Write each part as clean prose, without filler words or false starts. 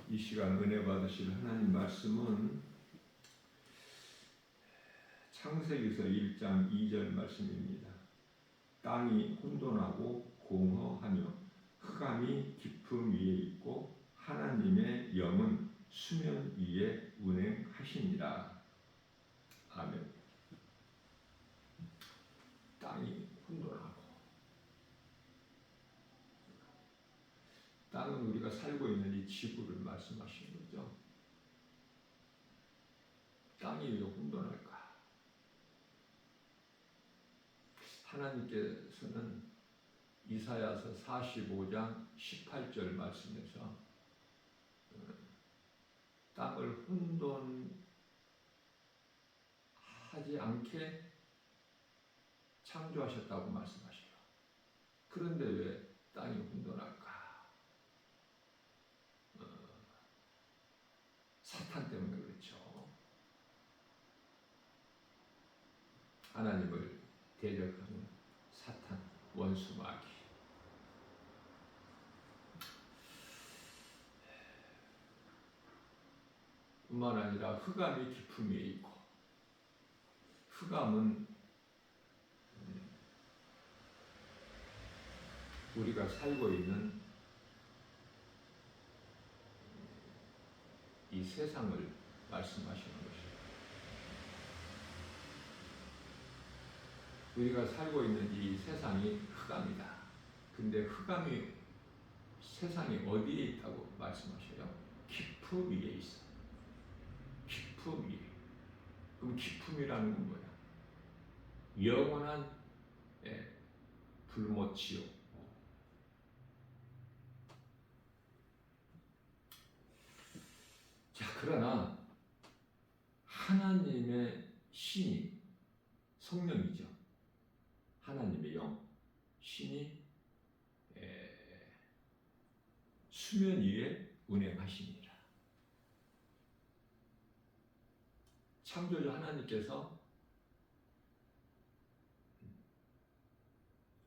이 시간 은혜 받으실 하나님 말씀은 창세기서 1장 2절 말씀입니다. 땅이 혼돈하고 공허하며 흑암이 깊음 위에 있고 하나님의 영은 수면 위에 운행하시니라. 아멘. 땅이 혼돈하고, 땅은 우리가 살고 있는 이 지구를 말씀하시는 거죠. 땅이 왜 혼돈할까? 하나님께서는 이사야서 45장 18절 말씀에서 땅을 혼돈하지 않게 창조하셨다고 말씀하셔요. 그런데 왜 땅이 혼돈할까? 사탄 때문에 그렇죠. 하나님을 대적하는 사탄, 원수 마귀. 뿐만 아니라 흑암이 깊음 위에 있고, 흑암은 우리가 살고 있는 이 세상을 말씀하시는 것입니다. 우리가 살고 있는 이 세상이 흑암이다. 근데 흑암이 세상이 어디에 있다고 말씀하셔요? 깊음 위에 있어. 깊음 위에. 그럼 깊음이라는 건 뭐야? 영원한 불못 지옥. 자, 그러나 하나님의 신이 성령이죠. 하나님의 영, 신이 수면 위에 운행하십니다. 창조주 하나님께서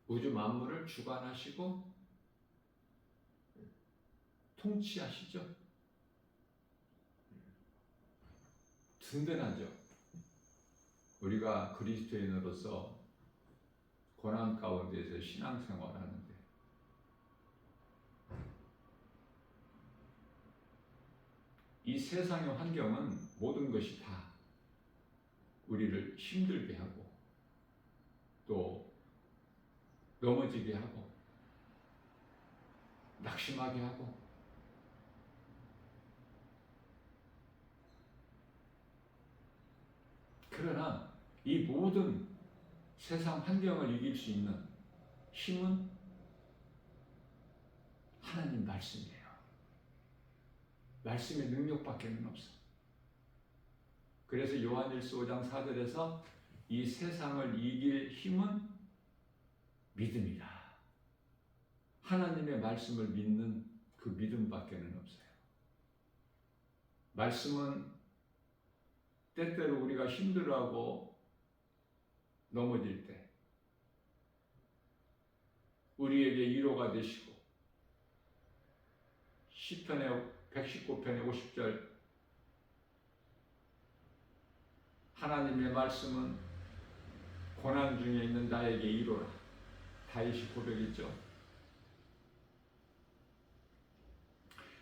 우주 만물을 주관하시고 통치하시죠. 든든하죠. 우리가 그리스도인으로서 고난 가운데서 신앙생활하는데 이 세상의 환경은 모든 것이 다 우리를 힘들게 하고 또 넘어지게 하고 낙심하게 하고 그러나 이 모든 세상 환경을 이길 수 있는 힘은 하나님 말씀이에요. 말씀의 능력밖에는 없어. 그래서 요한일서 5장 4절에서 이 세상을 이길 힘은 믿음이다. 하나님의 말씀을 믿는 그 믿음밖에는 없어요. 말씀은 때때로 우리가 힘들어하고 넘어질 때 우리에게 위로가 되시고 시편의 119편의 50절 하나님의 말씀은 고난 중에 있는 나에게 위로라. 다윗이 고백했죠.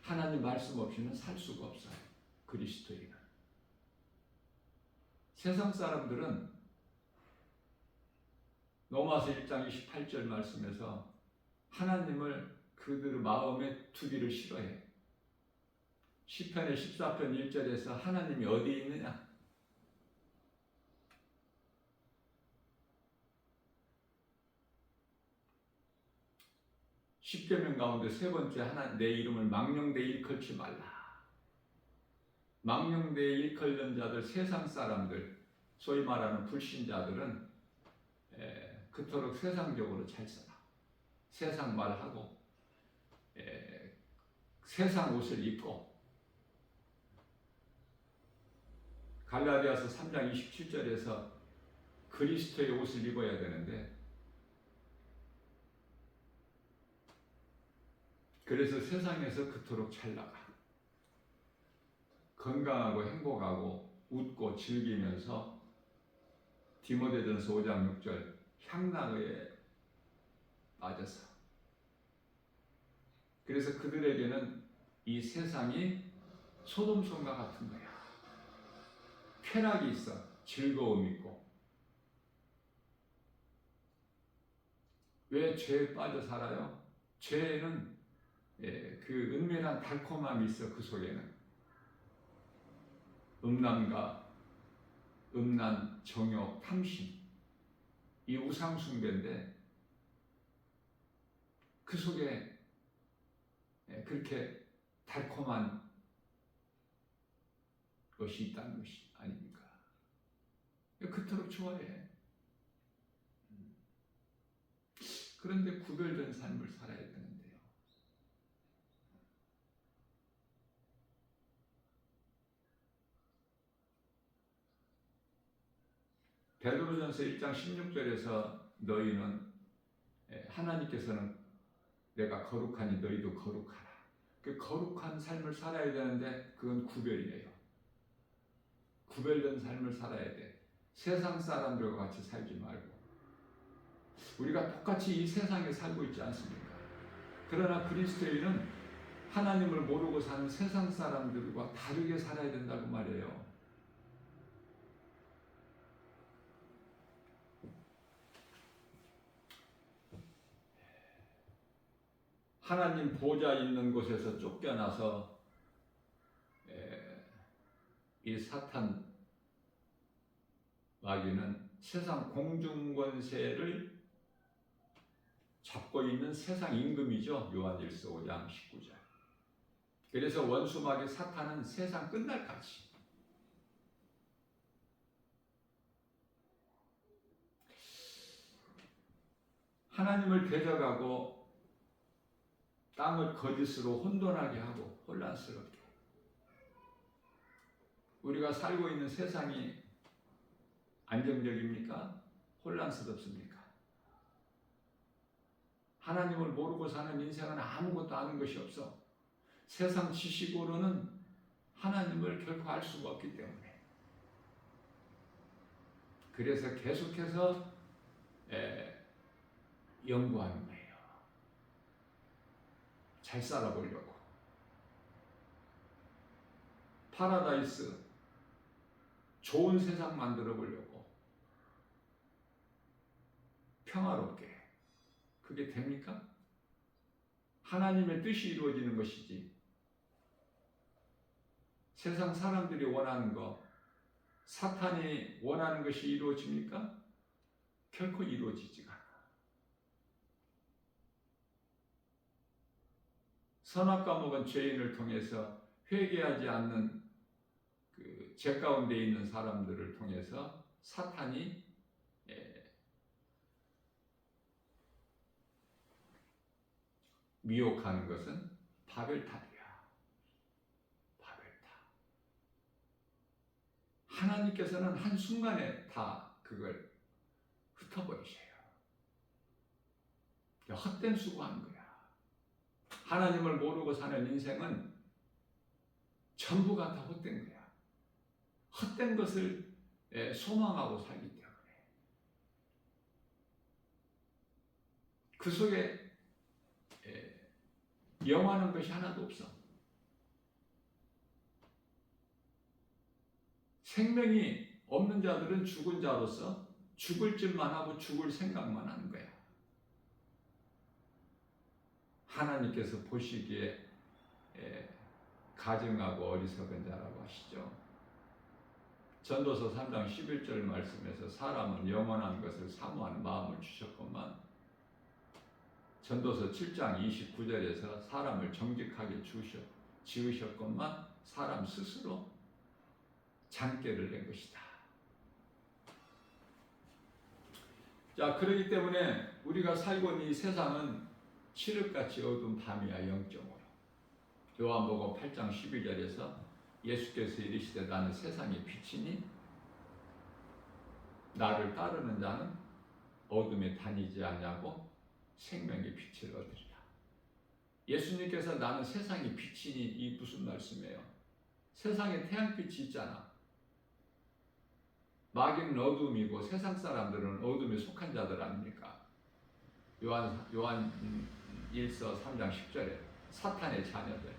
하나님 말씀 없이는 살 수가 없어요. 그리스도인은. 세상 사람들은 로마서 1장 28절 말씀에서 하나님을 그들 마음에 두기를 싫어해. 시편의 14편 1절에서 하나님이 어디에 있느냐? 십계명 가운데 세 번째 하나 내 이름을 망령되이 일컬지 말라. 망령되이 일컬는 자들, 세상 사람들, 소위 말하는 불신자들은 그토록 세상적으로 잘 살아. 세상 말하고 세상 옷을 입고 갈라디아서 3장 27절에서 그리스도의 옷을 입어야 되는데 그래서 세상에서 그토록 잘 나가. 건강하고 행복하고 웃고 즐기면서 디모데전서 5장 6절 향락에 빠져서, 그래서 그들에게는 이 세상이 소돔성과 같은 거야. 쾌락이 있어, 즐거움 있고. 왜 죄에 빠져 살아요? 죄에는 그 은밀한 달콤함이 있어. 그 속에는 음란, 정욕, 탐심, 이 우상 숭배인데 그 속에 그렇게 달콤한 것이 있다는 것이 아닙니까? 그토록 좋아해. 그런데 구별된 삶을 살아야 되는데요. 베드로전서 1장 16절에서 너희는 하나님께서는 내가 거룩하니 너희도 거룩하라. 그 거룩한 삶을 살아야 되는데 그건 구별이에요. 구별된 삶을 살아야 돼. 세상 사람들과 같이 살지 말고. 우리가 똑같이 이 세상에 살고 있지 않습니까? 그러나 그리스도인은 하나님을 모르고 사는 세상 사람들과 다르게 살아야 된다고 말해요. 하나님 보좌 있는 곳에서 쫓겨나서 이 사탄 마귀는 세상 공중권세를 잡고 있는 세상 임금이죠. 요한일서 5장 19절. 그래서 원수 마귀 사탄은 세상 끝날까지 하나님을 대적하고 땅을 거짓으로 혼돈하게 하고 혼란스럽게, 우리가 살고 있는 세상이 안정적입니까? 혼란스럽습니까? 하나님을 모르고 사는 인생은 아무것도 아는 것이 없어. 세상 지식으로는 하나님을 결코 알 수가 없기 때문에. 그래서 계속해서 연구하는 거예요. 잘 살아보려고. 파라다이스, 좋은 세상 만들어 보려고. 평화롭게. 그게 됩니까? 하나님의 뜻이 이루어지는 것이지. 세상 사람들이 원하는 거, 사탄이 원하는 것이 이루어집니까? 결코 이루어지지가 않아. 선악과 먹은 죄인을 통해서 회개하지 않는 그 죄 가운데 있는 사람들을 통해서 사탄이 미혹하는 것은 바벨탑이야. 바벨탑. 하나님께서는 한순간에 다 그걸 흩어버리셔요. 헛된 수고하는 거야. 하나님을 모르고 사는 인생은 전부가 다 헛된 거야. 헛된 것을 소망하고 살기 때문에. 그 속에 영원한 것이 하나도 없어. 생명이 없는 자들은 죽은 자로서 죽을 짓만 하고 죽을 생각만 하는 거야. 하나님께서 보시기에 가증하고 어리석은 자라고 하시죠. 전도서 3장 11절 말씀에서 사람은 영원한 것을 사모하는 마음을 주셨건만, 전도서 7장 29절에서 사람을 정직하게 지으셨건만 사람 스스로 잔꾀를 낸 것이다. 자, 그렇기 때문에 우리가 살고 있는 이 세상은 칠흑같이 어두운 밤이야. 영적으로. 요한복음 8장 12절에서 예수께서 이르시되 나는 세상의 빛이니 나를 따르는 자는 어둠에 다니지 않냐고 생명의 빛을 얻으리라. 예수님께서 나는 세상의 빛이니, 이 무슨 말씀이에요? 세상에 태양빛이 있잖아. 마귀는 어둠이고 세상 사람들은 어둠에 속한 자들 아닙니까? 요한 1서 3장 10절에 사탄의 자녀들.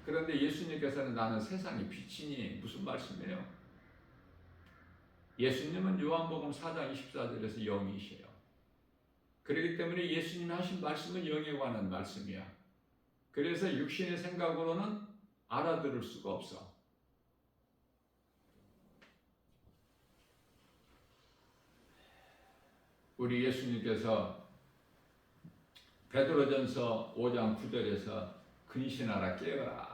그런데 예수님께서는 나는 세상의 빛이니 무슨 말씀이에요? 예수님은 요한복음 4장 24절에서 영이시에요. 그렇기 때문에 예수님이 하신 말씀은 영에 관한 말씀이야. 그래서 육신의 생각으로는 알아들을 수가 없어. 우리 예수님께서 베드로전서 5장 9절에서 근신하라 깨어라.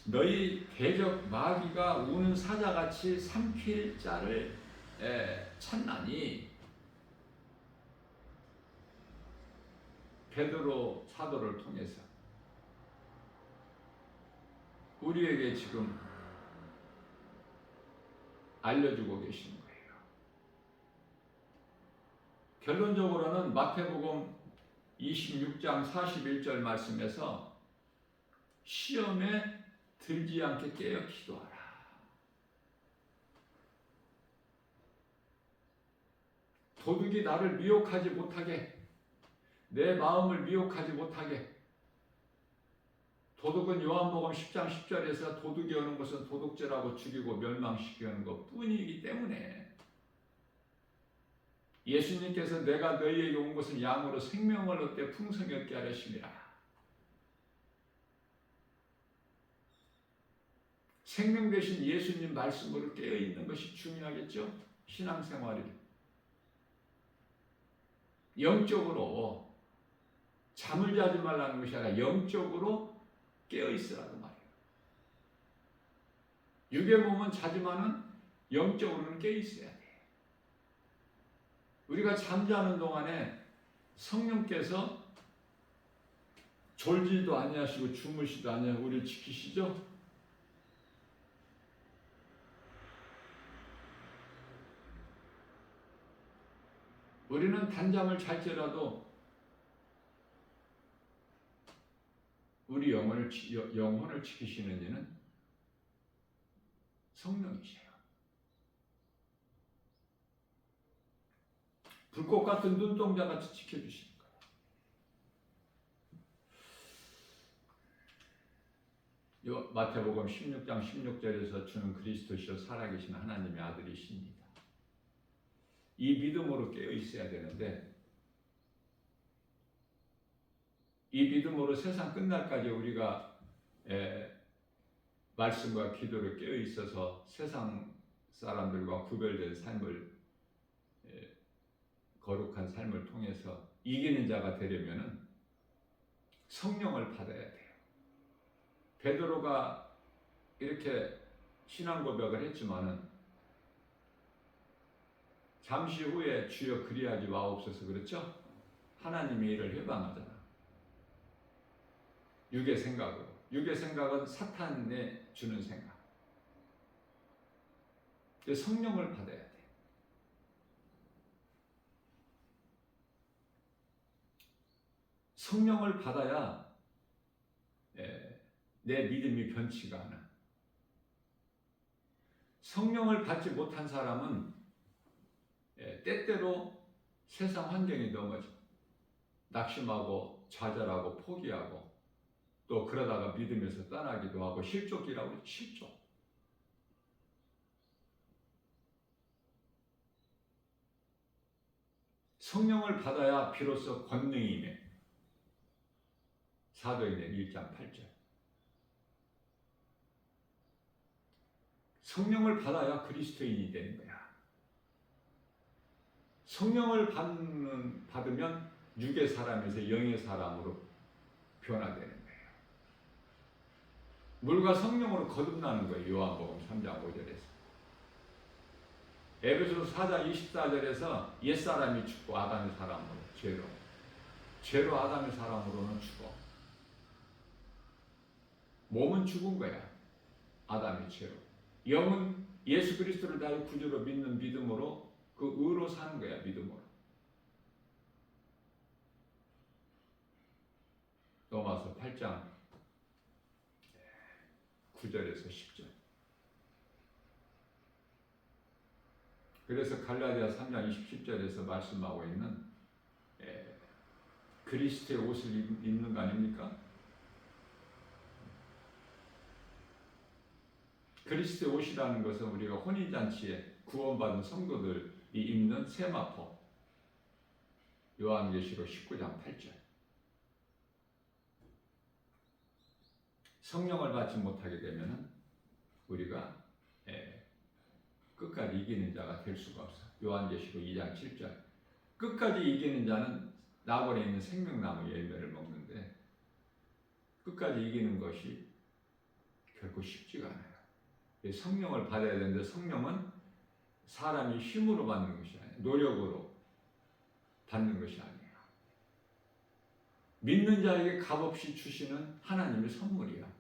너희 대적 마귀가 우는 사자같이 삼킬 자를 찾나니. 베드로 사도를 통해서 우리에게 지금 알려주고 계시는 거예요. 결론적으로는 마태복음 26장 41절 말씀에서 시험에 들지 않게 깨어 기도하라. 도둑이 나를 미혹하지 못하게, 내 마음을 미혹하지 못하게. 도둑은 요한복음 10장 10절에서 도둑이 오는 것은 도둑질하고 죽이고 멸망시키는 것 뿐이기 때문에 예수님께서 내가 너희에게 온 것은 양으로 생명을 얻되 풍성히 얻게 하려심이라. 생명 되신 예수님 말씀으로 깨어있는 것이 중요하겠죠? 신앙생활이. 영적으로 잠을 자지 말라는 것이 아니라 영적으로 깨어있으라고 말이에요. 육의 몸은 자지만은 영적으로는 깨어있어야 돼. 우리가 잠자는 동안에 성령께서 졸지도 아니하시고 주무시도 아니하고 우리를 지키시죠? 우리는 단잠을 잘지라도 우리 영혼을 지키시는 이는 성령이세요. 불꽃 같은 눈동자같이 지켜주시는 거예요. 마태복음 16장 16절에서 주는 그리스도시요 살아계신 하나님의 아들이십니다. 이 믿음으로 깨어 있어야 되는데, 이 믿음으로 세상 끝날까지 우리가 말씀과 기도로 깨어 있어서 세상 사람들과 구별된 삶을, 거룩한 삶을 통해서 이기는 자가 되려면 성령을 받아야 돼요. 베드로가 이렇게 신앙 고백을 했지만은 잠시 후에 주여 그리하지 마옵소서 그랬죠? 하나님의 일을 해방하잖아. 육의 생각으로. 육의 생각은 사탄에 주는 생각. 성령을 받아야 돼. 성령을 받아야 내 믿음이 변치가 않아. 성령을 받지 못한 사람은 때때로 세상 환경에 넘어져 낙심하고 좌절하고 포기하고 또 그러다가 믿음에서 떠나기도 하고 실족이라고 그러죠. 실족. 성령을 받아야 비로소 권능이 임해. 사도행전 1장 8절. 성령을 받아야 그리스도인이 되는 거야. 성령을 받으면 육의 사람에서 영의 사람으로 변화되는 거예요. 물과 성령으로 거듭나는 거예요. 요한복음 3장 5절에서. 에베소서 4장 24절에서 옛사람이 죽고 아담의 사람으로 죄로 아담의 사람으로는 죽어. 몸은 죽은 거야. 아담의 죄로. 영은 예수 그리스도를 나의 구주로 믿는 믿음으로 그 의로 사는 거야. 믿음으로. 로마서 8장 8장 9절에서 10절. 그래서 갈라디아 3장 20절에서 말씀하고 있는 그리스도의 옷을 입는 거 아닙니까? 그리스도의 옷이라는 것은 우리가 혼인잔치에 구원받은 성도들이 입는 세마포. 요한계시록 19장 8절. 성령을 받지 못하게 되면 우리가 끝까지 이기는 자가 될 수가 없어. 요한계시록 2장 7절. 끝까지 이기는 자는 나번에 있는 생명나무 열매를 먹는데 끝까지 이기는 것이 결코 쉽지가 않아요. 성령을 받아야 되는데 성령은 사람이 힘으로 받는 것이 아니에요. 노력으로 받는 것이 아니에요. 믿는 자에게 값없이 주시는 하나님의 선물이야.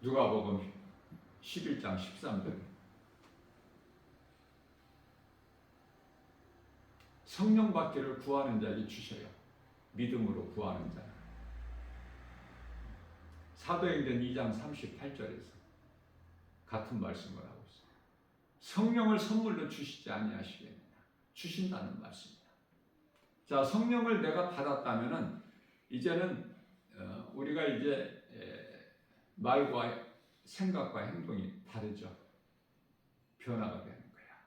누가복음 11장 13절. 성령 받기를 구하는 자에게 주셔요. 믿음으로 구하는 자. 사도행전 2장 38절에서 같은 말씀을 하고 있어요. 성령을 선물로 주시지 아니하시겠느냐. 주신다는 말씀이에요. 자, 성령을 내가 받았다면은 이제는 우리가 이제 말과 생각과 행동이 다르죠. 변화가 되는 거야.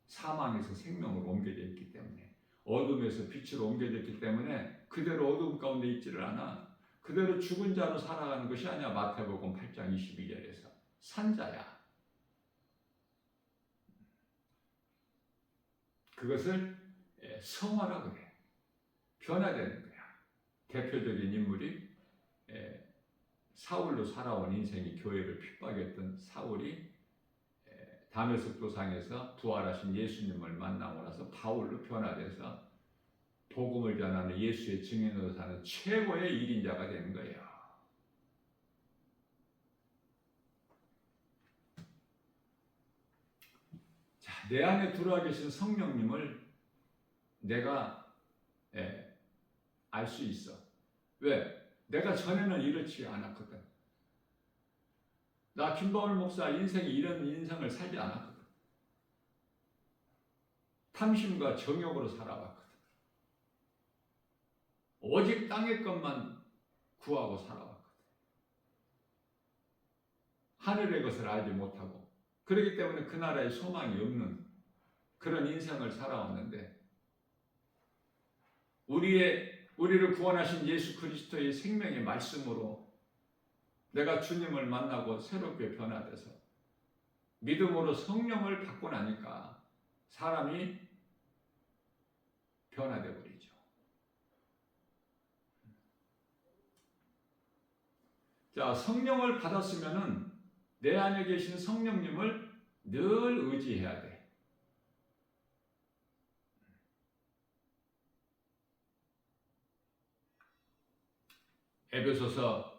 사망에서 생명으로 옮겨져 있기 때문에, 어둠에서 빛으로 옮겨져 있기 때문에 그대로 어둠 가운데 있지를 않아. 그대로 죽은 자로 살아가는 것이 아니야. 마태복음 8장 22절에서 산자야. 그것을 성화라고 그래. 변화되는 거야. 대표적인 인물이 사울로 살아온 인생이 교회를 핍박했던 사울이 다메섹 도상에서 부활하신 예수님을 만나고 나서 바울로 변화돼서 복음을 전하는 예수의 증인으로 사는 최고의 일인자가 되는 거예요. 자, 내 안에 들어와 계신 성령님을 내가 알 수 있어. 왜? 내가 전에는 이렇지 않았거든. 나 김바울 목사 인생이 이런 인생을 살지 않았거든. 탐심과 정욕으로 살아왔거든. 오직 땅의 것만 구하고 살아왔거든. 하늘의 것을 알지 못하고, 그렇기 때문에 그 나라에 소망이 없는 그런 인생을 살아왔는데, 우리를 구원하신 예수 그리스도의 생명의 말씀으로 내가 주님을 만나고 새롭게 변화돼서 믿음으로 성령을 받고 나니까 사람이 변화돼 버리죠. 자, 성령을 받았으면은 내 안에 계신 성령님을 늘 의지해야 돼. 에베소서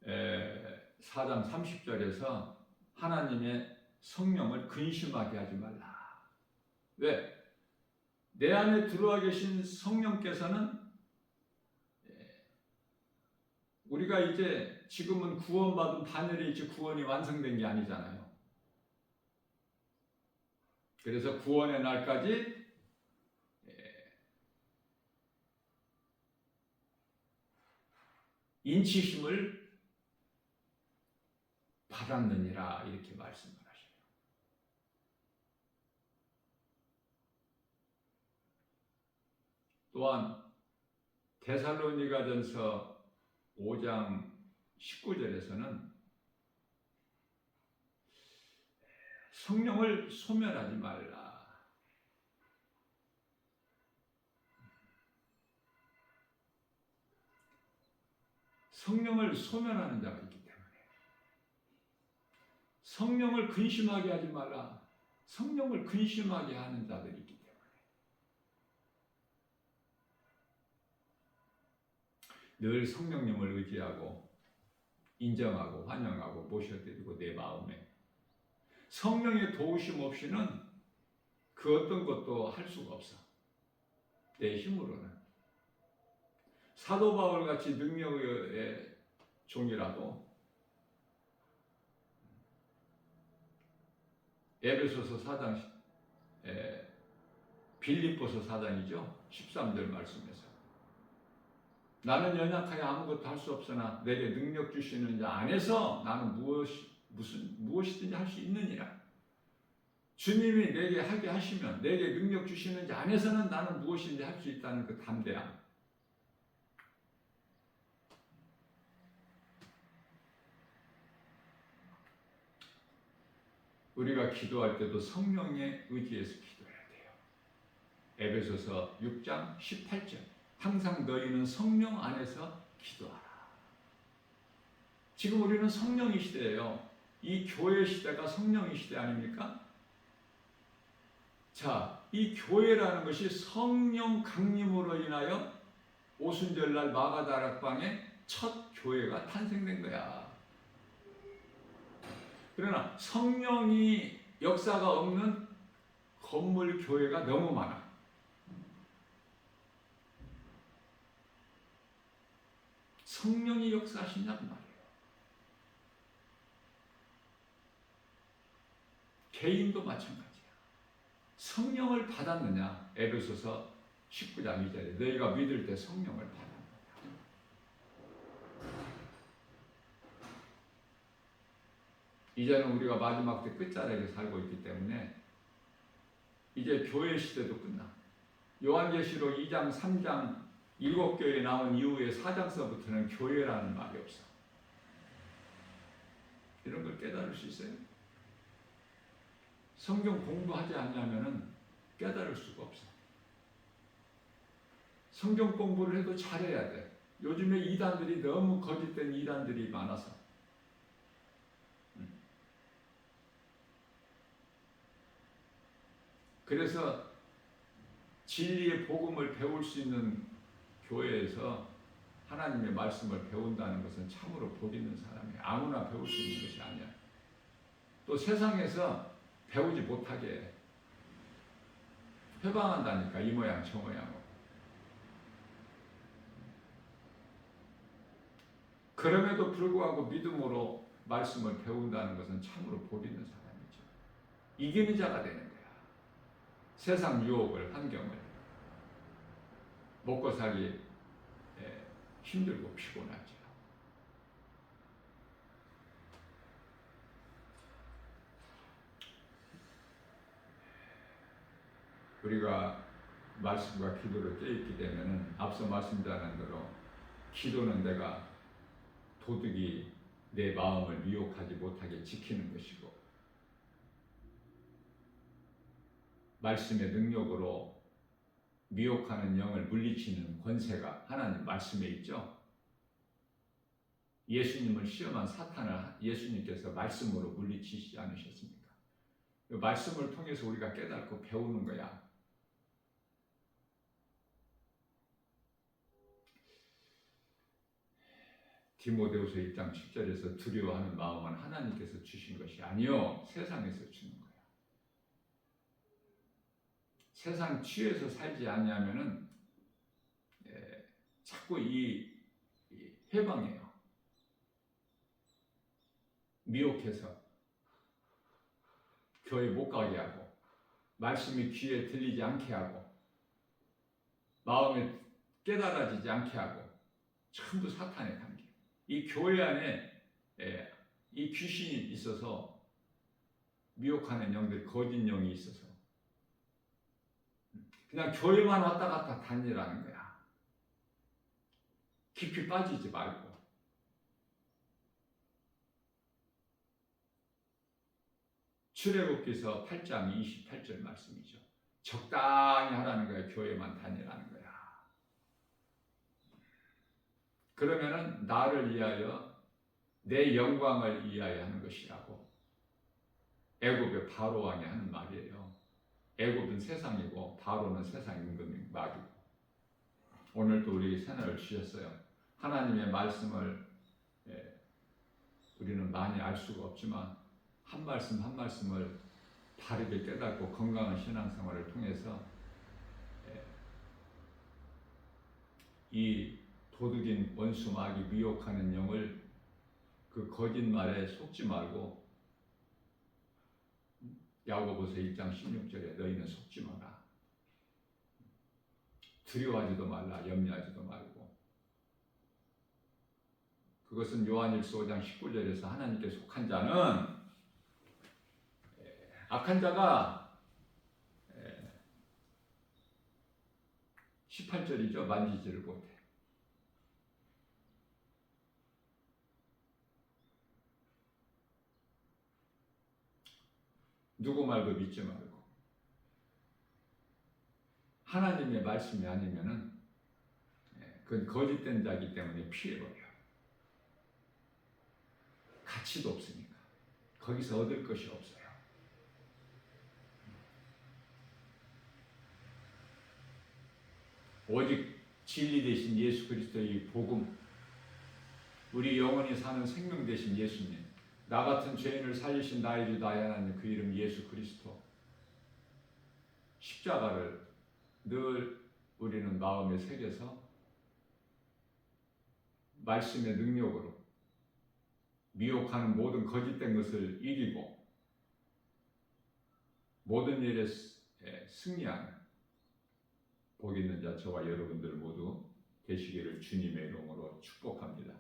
4장 30절에서 하나님의 성령을 근심하게 하지 말라. 왜? 내 안에 들어와 계신 성령께서는 우리가 이제 지금은 구원받은 반열에 있지 구원이 완성된 게 아니잖아요. 그래서 구원의 날까지 인치심을 받았느니라 이렇게 말씀을 하셔요. 또한 데살로니가전서 5장 19절에서는 성령을 소멸하지 말라. 성령을 소멸하는 자가 있기 때문에 성령을 근심하게 하지 말라. 성령을 근심하게 하는 자들이 있기 때문에 늘 성령님을 의지하고 인정하고 환영하고 모셔드리고 내 마음에 성령의 도우심 없이는 그 어떤 것도 할 수가 없어. 내 힘으로는. 사도 바울 같이 능력의 종이라도 에베소서 4장 빌립보서 4장이죠. 13절 말씀에서 나는 연약하여 아무것도 할 수 없으나 내게 능력 주시는 자 안에서 나는 무엇이든지 할 수 있느니라. 주님이 내게 하게 하시면, 내게 능력 주시는 자 안에서는 나는 무엇이든지 할 수 있다는 그 담대함. 우리가 기도할 때도 성령에 의지해서 기도해야 돼요. 에베소서 6장 18절. 항상 너희는 성령 안에서 기도하라. 지금 우리는 성령의 시대예요. 이 교회 시대가 성령의 시대 아닙니까? 자, 이 교회라는 것이 성령 강림으로 인하여 오순절날 마가다락방에 첫 교회가 탄생된 거야. 그러나 성령이 역사가 없는 건물 교회가 너무 많아. 성령이 역사하신단 말이에요. 개인도 마찬가지야. 성령을 받았느냐? 에베소서 19장 2절에 너희가 믿을 때 성령을 받았느냐? 이제는 우리가 마지막 때 끝자락에 살고 있기 때문에 이제 교회 시대도 끝나. 요한계시록 2장, 3장 7교회 나온 이후에 4장서부터는 교회라는 말이 없어. 이런 걸 깨달을 수 있어요? 성경 공부하지 않냐면은 깨달을 수가 없어. 성경 공부를 해도 잘해야 돼. 요즘에 이단들이 너무 거짓된 이단들이 많아서. 그래서 진리의 복음을 배울 수 있는 교회에서 하나님의 말씀을 배운다는 것은 참으로 복 있는 사람이에요. 아무나 배울 수 있는 것이 아니야. 또 세상에서 배우지 못하게 해. 회방한다니까, 이 모양 저 모양으로. 그럼에도 불구하고 믿음으로 말씀을 배운다는 것은 참으로 복 있는 사람이죠. 이기는 자가 되는 거야. 세상 유혹을, 환경을. 먹고 살기 힘들고 피곤하죠. 우리가 말씀과 기도를 깨있게 되면 앞서 말씀드린 대로 기도는 내가 도둑이 내 마음을 미혹하지 못하게 지키는 것이고 말씀의 능력으로 미혹하는 영을 물리치는 권세가 하나님 말씀에 있죠. 예수님을 시험한 사탄을 예수님께서 말씀으로 물리치시지 않으셨습니까? 그 말씀을 통해서 우리가 깨닫고 배우는 거야. 디모데후서 1장 10절에서 두려워하는 마음은 하나님께서 주신 것이 아니요 세상에서 주는 거야. 세상 취해서 살지 않냐면은 자꾸 이 해방해요. 미혹해서 교회 못 가게 하고 말씀이 귀에 들리지 않게 하고 마음에 깨달아지지 않게 하고 전부 사탄의 관계. 이 교회 안에 이 귀신이 있어서 미혹하는 영들, 거짓 영이 있어서 그냥 교회만 왔다 갔다 다니라는 거야. 깊이 빠지지 말고. 출애굽기서 8장 28절 말씀이죠. 적당히 하라는 거야. 교회만 다니라는 거야. 그러면은 나를 위하여 내 영광을 위하여 하는 것이라고 애굽의 바로 왕이 하는 말이에요. 애굽은 세상이고 바로는 세상 임금이 막이고 오늘도 우리 새날을 주셨어요. 하나님의 말씀을 우리는 많이 알 수가 없지만 한 말씀 한 말씀을 바르게 깨닫고 건강한 신앙생활을 통해서 이 도둑인 원수 마귀 미혹하는 영을 그 거짓말에 속지 말고 야고보서 1장 16절에 너희는 속지 마라. 두려워하지도 말라. 염려하지도 말고. 그것은 요한일서 5장 19절에서 하나님께 속한 자는 악한 자가 18절이죠. 만지지를 못해. 누구 말도 믿지 말고 하나님의 말씀이 아니면은 그건 거짓된 자이기 때문에 피해버려. 가치도 없으니까. 거기서 얻을 것이 없어요. 오직 진리 되신 예수 그리스도의 복음, 우리 영원히 사는 생명 되신 예수님, 나 같은 죄인을 살리신 나의 주 나의 하나님, 그 이름 예수 그리스도, 십자가를 늘 우리는 마음에 새겨서 말씀의 능력으로 미혹하는 모든 거짓된 것을 이기고 모든 일에 승리하는 복 있는 자 저와 여러분들 모두 되시기를 주님의 이름으로 축복합니다.